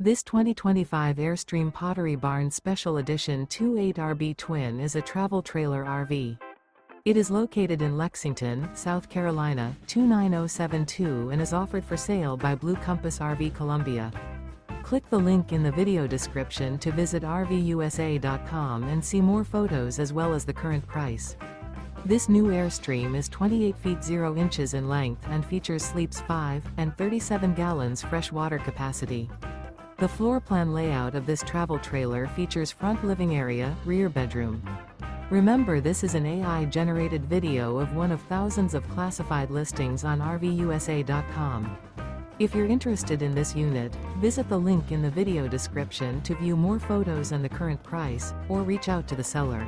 This 2025 Airstream Pottery Barn Special Edition 2.8RB Twin is a travel trailer RV. It is located in Lexington, South Carolina, 29072 and is offered for sale by Blue Compass RV Columbia. Click the link in the video description to visit RVUSA.com and see more photos as well as the current price. This new Airstream is 28 feet 0 inches in length and features sleeps 5 and 37 gallons fresh water capacity. The floor plan layout of this travel trailer features front living area, rear bedroom. Remember, this is an AI-generated video of one of thousands of classified listings on RVUSA.com. If you're interested in this unit, visit the link in the video description to view more photos and the current price, or reach out to the seller.